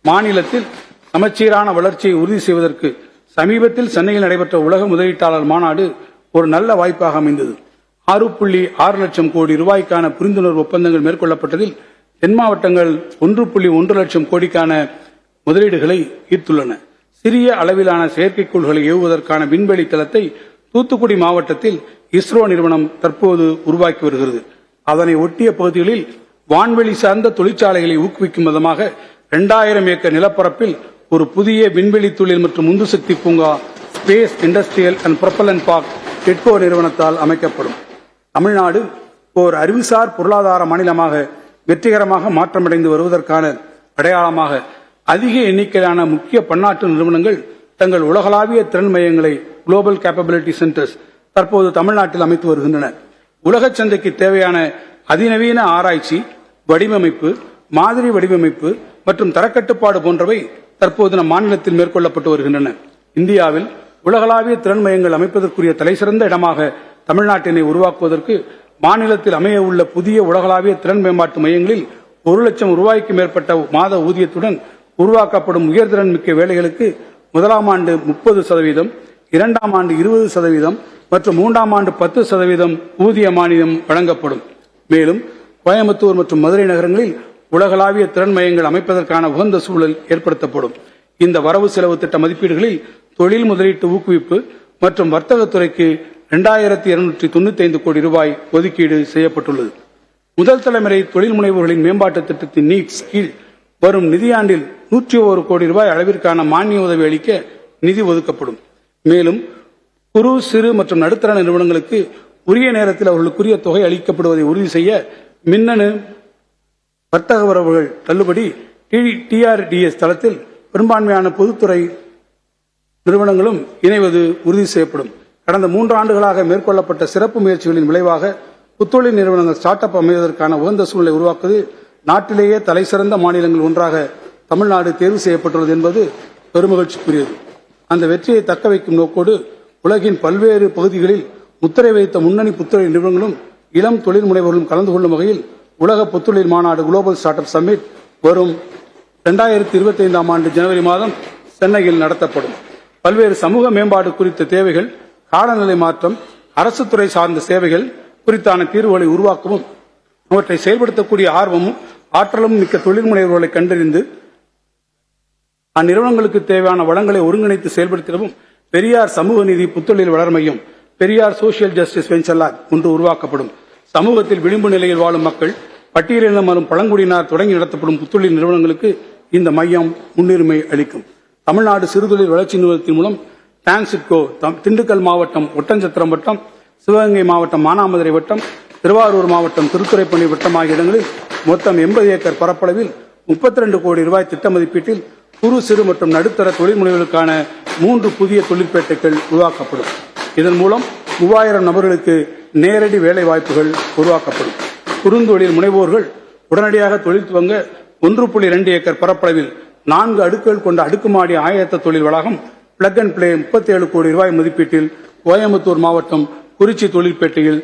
மாநிலத்தில் சமச்சீரான வளர்ச்சியை உறுதி செய்வதற்கு சமீபத்தில் சென்னையில் நடைபெற்ற உலக முதலீட்டாளர் மாநாடு ஒரு நல்ல வாய்ப்பாக அமைந்தது. 6.6 லட்சம் கோடி ரூபாய்க்கான புரிந்துணர்வு ஒப்பந்தங்கள் மேற்கொள்ளப்பட்டதில் தென் மாவட்டங்கள் 1.1 லட்சம் கோடிக்கான முதலீடுகளை ஈர்த்துள்ளன. சிறிய அளவிலான செயற்கைக்கோள்களை ஏவுவதற்கான விண்வெளி தளத்தை தூத்துக்குடி மாவட்டத்தில் இஸ்ரோ நிறுவனம் தற்போது உருவாக்கி வருகிறது. அதனை ஒட்டிய பகுதிகளில் வான்வெளி சார்ந்த தொழிற்சாலைகளை ஊக்குவிக்கும் விதமாக 2000 ஏக்கர் நிலப்பரப்பில் ஒரு புதிய விண்வெளி தொழில் மற்றும் உந்துசக்தி பூங்கா ஸ்பேஸ் இண்டஸ்ட்ரியல் அண்ட் ப்ரொபல்லன் பார்க் டெட்கோ நிறுவனத்தால் அமைக்கப்படும். தமிழ்நாடு ஓர் அறிவுசார் பொருளாதார மாநிலமாக வெற்றிகரமாக மாற்றமடைந்து வருவதற்கான அடையாளமாக அதிக எண்ணிக்கையிலான முக்கிய பன்னாட்டு நிறுவனங்கள் தங்கள் உலகளாவிய திறன் மையங்களை குளோபல் கேப்பபிலிட்டி சென்டர்ஸ் தற்போது தமிழ்நாட்டில் அமைத்து வருகின்றன. உலக சந்தைக்கு தேவையான அதிநவீன ஆராய்ச்சி, வடிவமைப்பு, மாதிரி வடிவமைப்பு மற்றும் தரக்கட்டுப்பாடு போன்றவை தற்போது நம் மாநிலத்தில் மேற்கொள்ளப்பட்டு வருகின்றன. இந்தியாவில் உலகளாவிய திறன் மையங்கள் அமைப்பதற்குரிய தலைசிறந்த இடமாக தமிழ்நாட்டினை உருவாக்குவதற்கு மாநிலத்தில் அமைய உள்ள புதிய உலகளாவிய திறன் மேம்பாட்டு மையங்களில் 1 லட்சம் ரூபாய்க்கு மேற்பட்ட மாத ஊதியத்துடன் உருவாக்கப்படும் உயர்திறன் மிக்க வேலைகளுக்கு முதலாம் ஆண்டு 30%, 2ஆம் ஆண்டு 20% மற்றும் 3ஆம் ஆண்டு 10% ஊதிய மானியம் வழங்கப்படும். மேலும் கோயம்புத்தூர் மற்றும் மதுரை நகரங்களில் உலகளாவிய திறன் மையங்கள் அமைப்பதற்கான உகந்த சூழல் ஏற்படுத்தப்படும். இந்த வரவு செலவு திட்ட மதிப்பீடுகளில் தொழில் முதலீட்டு ஊக்குவிப்பு மற்றும் வர்த்தகத்துறைக்கு 2295 கோடி ரூபாய் ஒதுக்கீடு செய்யப்பட்டுள்ளது. முதல் தலைமுறை தொழில் முனைவோர்களின் மேம்பாட்டு திட்டத்தின் நீட்ஸ் கீழ் வரும் நிதியாண்டில் 101 கோடி ரூபாய் அளவிற்கான மானிய உதவி அளிக்க நிதி ஒதுக்கப்படும். மேலும் குறு, சிறு மற்றும் நடுத்தர நிறுவனங்களுக்கு உரிய நேரத்தில் அவர்களுக்குரிய தொகை அளிக்கப்படுவதை உறுதி செய்ய மின்னணு வர்த்தக வரவுகள் தள்ளுபடி TRDS தளத்தில் பெரும்பான்மையான பொதுத்துறை நிறுவனங்களும் இணைவது உறுதி செய்யப்படும். கடந்த 3 ஆண்டுகளாக மேற்கொள்ளப்பட்ட சிறப்பு முயற்சிகளின் விளைவாக புத்தொழில் நிறுவனங்கள் ஸ்டார்ட் அப் அமைவதற்கான உகந்த சூழ்நிலை உருவாக்குவது நாட்டிலேயே தலைசிறந்த மாநிலங்கள் ஒன்றாக தமிழ்நாடு தேர்வு செய்யப்பட்டுள்ளது என்பது பெருமகிழ்ச்சிக்குரியது. அந்த வெற்றியை தக்க வைக்கும் நோக்கோடு உலகின் பல்வேறு பகுதிகளில் முத்திரை வைத்த முன்னணி புத்தொழில் நிறுவனங்களும் இளம் தொழில் முனைவர்களும் கலந்து கொள்ளும் வகையில் உலக புத்தொழில் மாநாடு குளோபல் ஸ்டார்ட் அப் சம்மிட் வரும் 2025ஆம் ஆண்டு ஜனவரி மாதம் சென்னையில் நடத்தப்படும். பல்வேறு சமூக மேம்பாடு குறித்த தேவைகள், காலநிலை மாற்றம், அரசு துறை சார்ந்த சேவைகள் குறித்தான தீர்வுகளை உருவாக்கவும் அவற்றை செயல்படுத்தக்கூடிய ஆர்வமும் ஆற்றலும் மிக்க தொழில் முனைவர்களை கண்டறிந்து அந்நிறுவனங்களுக்கு தேவையான வளங்களை ஒருங்கிணைத்து செயல்படுத்திடவும் பெரியார் சமூக நீதி புத்தொழில் வளர் மையம், Periyar social justice venture lab ஒன்று உருவாக்கப்படும். சமூகத்தில் விளிம்பு நிலையில் வாழும் மக்கள், பட்டியலினம் வரும் பழங்குடியினர் தொடங்கி நடத்தப்படும் புத்தொழில் நிறுவனங்களுக்கு இந்த மையம் முன்னுரிமை அளிக்கும். தமிழ்நாடு சிறுதொழில் வளர்ச்சி நிறுவனத்தின் மூலம் டான்சிட்கோ திண்டுக்கல் மாவட்டம் ஒட்டஞ்சத்திரம் வட்டம், சிவகங்கை மாவட்டம் மானாமதுரை வட்டம், திருவாரூர் மாவட்டம் திருத்துறைப்பள்ளி வட்டம் ஆகிய இடங்களில் மொத்தம் 80 ஏக்கர் பரப்பளவில் 32 கோடி ரூபாய் திட்ட மதிப்பீட்டில் குறு, சிறு மற்றும் நடுத்தர தொழில் முனைவோருக்கான 3 புதிய தொழிற்பேட்டைகள் உருவாக்கப்படும். இதன் மூலம் 3000 நபர்களுக்கு நேரடி வேலை வாய்ப்புகள் உருவாக்கப்படும். குறுந்தொழில் முனைவோர்கள் உடனடியாக தொழில் துவங்க 1.2 ஏக்கர் பரப்பளவில் 4 அடுக்குகள் கொண்ட அடுக்குமாடி ஆயத்த தொழில் வளாகம் பிளக் அண்ட் பிளே 37 கோடி ரூபாய் மதிப்பீட்டில் கோயம்புத்தூர் மாவட்டம் குறிச்சி தொழிற்பேட்டையில்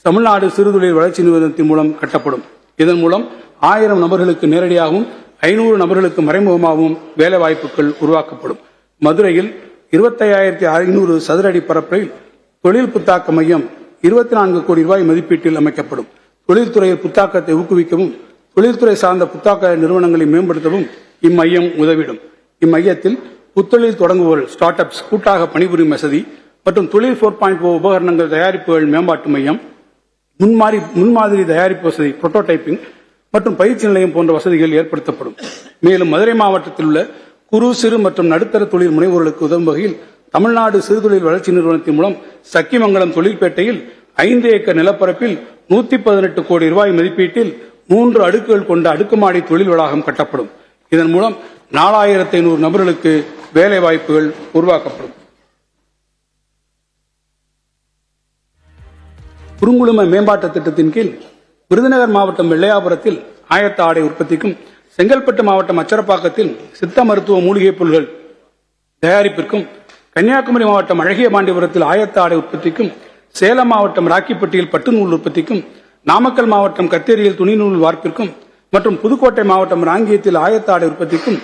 தமிழ்நாடு சிறுதொழில் வளர்ச்சி நிறுவனத்தின் மூலம் கட்டப்படும். இதன் மூலம் 1000 நபர்களுக்கு நேரடியாகவும் 500 நபர்களுக்கு மறைமுகமாகவும் வேலை வாய்ப்புகள் உருவாக்கப்படும். மதுரையில் 25,500 சதுர அடி பரப்பில் தொழில் புத்தாக்க மையம் 24 கோடி ரூபாய் மதிப்பீட்டில் அமைக்கப்படும். தொழில்துறையில் புத்தாக்கத்தை ஊக்குவிக்கவும் தொழில்துறை சார்ந்த புத்தாக்க நிறுவனங்களை மேம்படுத்தவும் இம்மையம் உதவிடும். இம்மையத்தில் புத்தொழில் தொடங்குவோர் ஸ்டார்ட் அப்ஸ் கூட்டாக பணிபுரியும் வசதி மற்றும் தொழில் 4.0 உபகரணங்கள் தயாரிப்புகள் மேம்பாட்டு மையம், முன்மாதிரி தயாரிப்பு வசதி புரோட்டோடைப்பிங் மற்றும் பயிற்சி நிலையம் போன்ற வசதிகள் ஏற்படுத்தப்படும். மேலும் மதுரை மாவட்டத்தில் உள்ள குறு, சிறு மற்றும் நடுத்தர தொழில் முனைவோர்களுக்கு உதவும் வகையில் தமிழ்நாடு சிறுதொழில் வளர்ச்சி நிறுவனத்தின் மூலம் சக்கிமங்கலம் தொழிற்பேட்டையில் 5 ஏக்கர் நிலப்பரப்பில் 118 கோடி ரூபாய் மதிப்பீட்டில் 3 அடுக்குகள் கொண்ட அடுக்குமாடி தொழில் வளாகம் கட்டப்படும். இதன் மூலம் 4500 நபர்களுக்கு வேலை வாய்ப்புகள் உருவாக்கப்படும். குறுங்குழும மேம்பாட்டு திட்டத்தின் கீழ் விருதுநகர் மாவட்டம் வெள்ளையாபுரத்தில் ஆயத்த ஆடை உற்பத்திக்கும், செங்கல்பட்டு மாவட்டம் அச்சரப்பாக்கத்தில் சித்த மருத்துவ மூலிகைப் பொருட்கள் தயாரிப்பிற்கும், கன்னியாகுமரி மாவட்டம் அழகியபாண்டியபுரத்தில் ஆயத்த ஆடை உற்பத்திக்கும், சேலம் மாவட்டம் ராக்கிப்பட்டியில் பட்டு நூல் உற்பத்திக்கும், நாமக்கல் மாவட்டம் கத்தேரியில் துணிநூல் வார்ப்பிற்கும் மற்றும் புதுக்கோட்டை மாவட்டம் ராங்கியத்தில் ஆயத்த ஆடை உற்பத்திக்கும்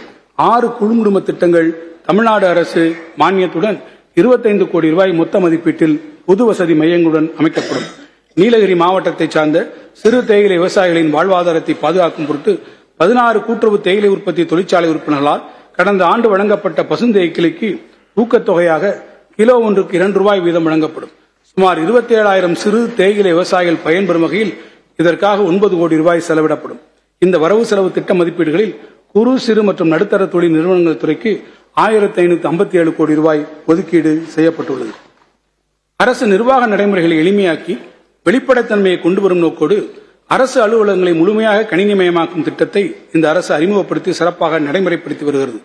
6 குழுங்குடும்ப திட்டங்கள் தமிழ்நாடு அரசு மானியத்துடன் 25 கோடி ரூபாய் மொத்த மதிப்பீட்டில் பொது வசதி மையங்களுடன் அமைக்கப்படும். நீலகிரி மாவட்டத்தை சார்ந்த சிறு தேயிலை விவசாயிகளின் வாழ்வாதாரத்தை பாதுகாக்கும் பொருட்டு 16 கூட்டுறவு தேயிலை உற்பத்தி தொழிற்சாலை உறுப்பினர்களால் கடந்த ஆண்டு வழங்கப்பட்ட பசுந்தேயிலைக்கு ஊக்கத்தொகையாக கிலோ ஒன்றுக்கு 2 ரூபாய் வீதம் வழங்கப்படும். சுமார் 27,000 சிறு தேயிலை விவசாயிகள் பயன்பெறும் வகையில் இதற்காக 9 கோடி ரூபாய் செலவிடப்படும். இந்த வரவு செலவு திட்ட மதிப்பீடுகளில் குறு சிறு மற்றும் நடுத்தர தொழில் நிறுவனங்கள் துறைக்கு 1557 கோடி ரூபாய் ஒதுக்கீடு செய்யப்பட்டுள்ளது. அரசு நிர்வாக நடைமுறைகளை எளிமையாக்கி வெளிப்படைத்தன்மையை கொண்டு வரும் நோக்கோடு அரசு அலுவலகங்களை முழுமையாக கணினிமயமாக்கும் திட்டத்தை இந்த அரசு அறிமுகப்படுத்தி சிறப்பாக நடைமுறைப்படுத்தி வருகிறது.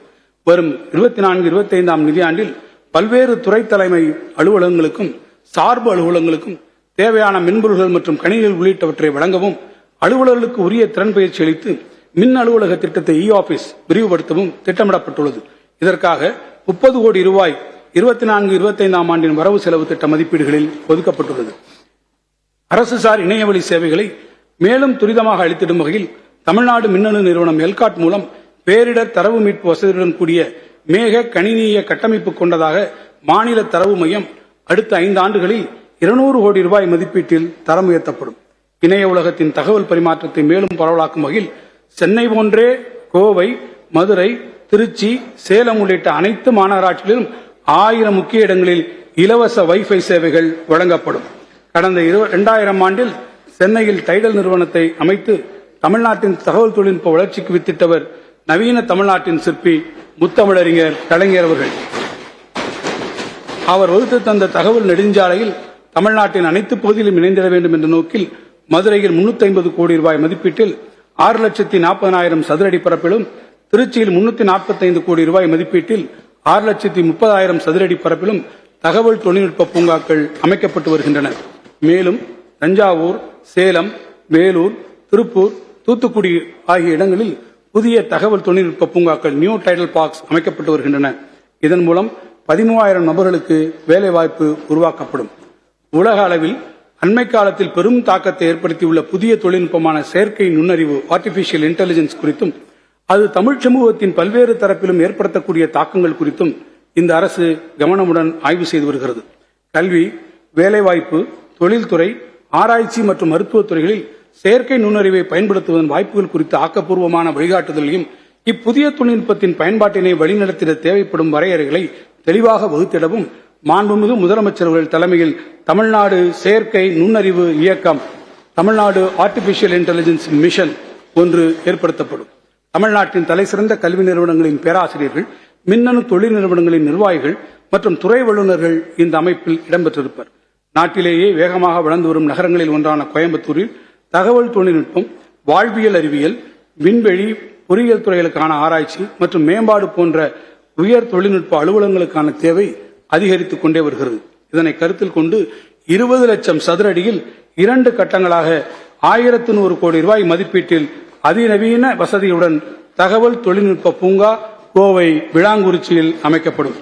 வரும் 24-25 நிதியாண்டில் பல்வேறு துறை தலைமை அலுவலகங்களுக்கும் சார்பு அலுவலகங்களுக்கும் தேவையான மென்பொருள்கள் மற்றும் கணினிகள் உள்ளிட்டவற்றை வழங்கவும் அலுவலர்களுக்கு உரிய திறன் பயிற்சி அளித்து மின் அலுவலக திட்டத்தை ஆபீஸ் விரிவுபடுத்தவும் திட்டமிடப்பட்டுள்ளது. இதற்காக 30 கோடி ரூபாய் 24-25 ஆண்டின் வரவு செலவு திட்ட மதிப்பீடுகளில் ஒதுக்கப்பட்டுள்ளது. அரசுசார் இணையவழி சேவைகளை மேலும் துரிதமாக அளித்திடும் வகையில் தமிழ்நாடு மின்னணு நிறுவனம் எல்காட் மூலம் பேரிடர் தரவு மீட்பு வசதியுடன் கூடிய மேக கணினிய கட்டமைப்பு கொண்டதாக மாநில தரவு மையம் அடுத்த 5 ஆண்டுகளில் 200 கோடி ரூபாய் மதிப்பீட்டில் தரம் உயர்த்தப்படும். இணைய உலகத்தின் தகவல் பரிமாற்றத்தை மேலும் பரவலாக்கும் வகையில் சென்னை போன்றே கோவை, மதுரை, திருச்சி, சேலம் உள்ளிட்ட அனைத்து மாநகராட்சிகளிலும் 1000 முக்கிய இடங்களில் இலவச வைஃபை சேவைகள் வழங்கப்படும். கடந்த 2000 ஆண்டில் சென்னையில் டைடல் நிறுவனத்தை அமைத்து தமிழ்நாட்டின் தகவல் தொழில்நுட்ப வளர்ச்சிக்கு வித்திட்டவர் நவீன தமிழ்நாட்டின் சிற்பி முத்தமிழறிஞர் கலைஞர் அவர்கள். அவர் வகுத்து தந்த தகவல் நெடுஞ்சாலையில் தமிழ்நாட்டின் அனைத்து பகுதியிலும் இணைந்திட வேண்டும் என்ற நோக்கில் மதுரையில் 350 கோடி ரூபாய் மதிப்பீட்டில் 6,40,000 சதுர அடி பரப்பிலும், திருச்சியில் 345 கோடி ரூபாய் மதிப்பீட்டில் 6,30,000 சதுர அடி பரப்பிலும் தகவல் தொழில்நுட்ப பூங்காக்கள் அமைக்கப்பட்டு வருகின்றன. மேலும் தஞ்சாவூர், சேலம், வேலூர், திருப்பூர், தூத்துக்குடி ஆகிய இடங்களில் புதிய தகவல் தொழில்நுட்ப பூங்காக்கள் நியூ டைடல் பார்க்ஸ் அமைக்கப்பட்டு வருகின்றன. இதன் மூலம் 13,000 நபர்களுக்கு வேலைவாய்ப்பு உருவாக்கப்படும். உலக அளவில் அண்மை காலத்தில் பெரும் தாக்கத்தை ஏற்படுத்தியுள்ள புதிய தொழில்நுட்பமான செயற்கை நுண்ணறிவு ஆர்டிபிஷியல் இன்டெலிஜென்ஸ் குறித்தும் அது தமிழ் சமூகத்தின் பல்வேறு தரப்பிலும் ஏற்படுத்தக்கூடிய தாக்கங்கள் குறித்தும் இந்த அரசு கவனமுடன் ஆய்வு செய்து வருகிறது. கல்வி, வேலைவாய்ப்பு, தொழில்துறை, ஆராய்ச்சி மற்றும் மருத்துவத்துறைகளில் செயற்கை நுண்ணறிவை பயன்படுத்துவதன் வாய்ப்புகள் குறித்த ஆக்கப்பூர்வமான வழிகாட்டுதலையும் இப்புதிய தொழில்நுட்பத்தின் பயன்பாட்டினை வழிநடத்திட தேவைப்படும் வரையறைகளை தெளிவாக வகுத்திடவும் மாண்புமிகு முதலமைச்சர் அவர்கள் தலைமையில் தமிழ்நாடு செயற்கை நுண்ணறிவு இயக்கம், தமிழ்நாடு ஆர்டிபிஷியல் இன்டெலிஜென்ஸ் மிஷன் ஒன்று ஏற்படுத்தப்படும். தமிழ்நாட்டின் தலைசிறந்த கல்வி நிறுவனங்களின் பேராசிரியர்கள், மின்னணு தொழில் நிறுவனங்களின் நிர்வாகிகள் மற்றும் துறை வல்லுநர்கள் இந்த அமைப்பில் இடம்பெற்றிருப்பர். நாட்டிலேயே வேகமாக வளர்ந்து வரும் நகரங்களில் ஒன்றான கோயம்புத்தூரில் தகவல் தொழில்நுட்பம், வாழ்வியல் அறிவியல், விண்வெளி, பொறியியல் துறைகளுக்கான ஆராய்ச்சி மற்றும் மேம்பாடு போன்ற உயர் தொழில்நுட்ப அலுவலகங்களுக்கான தேவை அதிகரித்துக் கொண்டே வருகிறது. இதனை கருத்தில் கொண்டு 20 லட்சம் சதுர அடியில் 2 கட்டங்களாக 1,100 கோடி ரூபாய் மதிப்பீட்டில் அதிநவீன வசதியுடன் தகவல் தொழில்நுட்ப பூங்கா கோவை விளாங்குறிச்சியில் அமைக்கப்படும்.